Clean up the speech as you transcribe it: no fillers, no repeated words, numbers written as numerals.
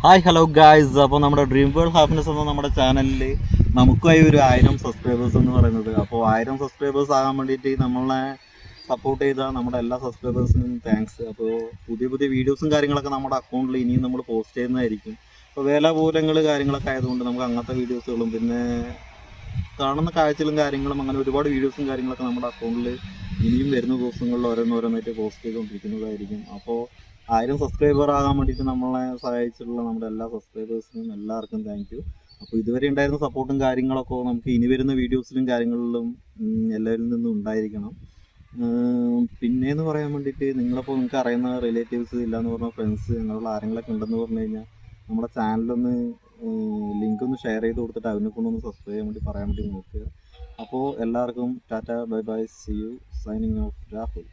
Hi hello guys. അപ്പോൾ നമ്മുടെ dream world happiness എന്ന നമ്മുടെ ചാനലിൽ നമുക്കായി ഒരു 1000 സബ്സ്ക്രൈബേഴ്സ് എന്ന് പറയുന്നത്. അപ്പോൾ 1000 സബ്സ്ക്രൈബേഴ്സ് ആകാൻ വേണ്ടിയിട്ട് നമ്മളെ സപ്പോർട്ട് ചെയ്ത നമ്മുടെ എല്ലാ സബ്സ്ക്രൈബേഴ്സിനും താങ്ക്സ്. അപ്പോൾ പുതിയ പുതിയ വീഡിയോസും കാര്യങ്ങളൊക്കെ നമ്മുടെ അക്കൗണ്ടിൽ ഇനിയും നമ്മൾ പോസ്റ്റ് ചെയ്യുന്നതായിരിക്കും. അപ്പോൾ വില പൂരങ്ങൾ കാര്യങ്ങളൊക്കെ ആയതുകൊണ്ട് നമുക്ക് അങ്ങനത്തെ വീഡിയോസുകളും പിന്നെ കാണുന്ന കാഴ്ചകളും കാര്യങ്ങളും അങ്ങനെ ഒരുപാട് വീഡിയോസും കാര്യങ്ങളൊക്കെ നമ്മുടെ അക്കൗണ്ടിൽ ഇനിയും വരുന്ന ദിവസങ്ങളിൽ ഓരോന്നോരോന്നായിട്ട് പോസ്റ്റ് ചെയ്തുകൊണ്ടിരിക്കുന്നതായിരിക്കും. അപ്പോൾ 1000 സബ്സ്ക്രൈബർ ആകാൻ വേണ്ടിയിട്ട് നമ്മളെ സഹായിച്ചിട്ടുള്ള നമ്മുടെ എല്ലാ സബ്സ്ക്രൈബേഴ്സിനും എല്ലാവർക്കും താങ്ക് യു. അപ്പോൾ ഇതുവരെ ഉണ്ടായിരുന്ന സപ്പോർട്ടും കാര്യങ്ങളൊക്കെ നമുക്ക് ഇനി വരുന്ന വീഡിയോസിലും കാര്യങ്ങളിലും എല്ലാവരിൽ നിന്നും ഉണ്ടായിരിക്കണം. പിന്നെയെന്ന് പറയാൻ വേണ്ടിയിട്ട് നിങ്ങളിപ്പോൾ നിങ്ങൾക്ക് അറിയുന്ന റിലേറ്റീവ്സ് ഇല്ലയെന്ന് പറഞ്ഞ ഫ്രണ്ട്സ് അങ്ങനെയുള്ള ആരെങ്കിലൊക്കെ ഉണ്ടെന്ന് പറഞ്ഞു കഴിഞ്ഞാൽ നമ്മുടെ ചാനലൊന്ന് ലിങ്ക് ഒന്ന് ഷെയർ ചെയ്ത് കൊടുത്തിട്ട് അവനെ കൊണ്ടൊന്ന് സബ്സ്ക്രൈബ് ചെയ്യാൻ വേണ്ടി പറയാൻ വേണ്ടി നോക്കുക. അപ്പോൾ എല്ലാവർക്കും tata bye bye, see you, signing off Rahul.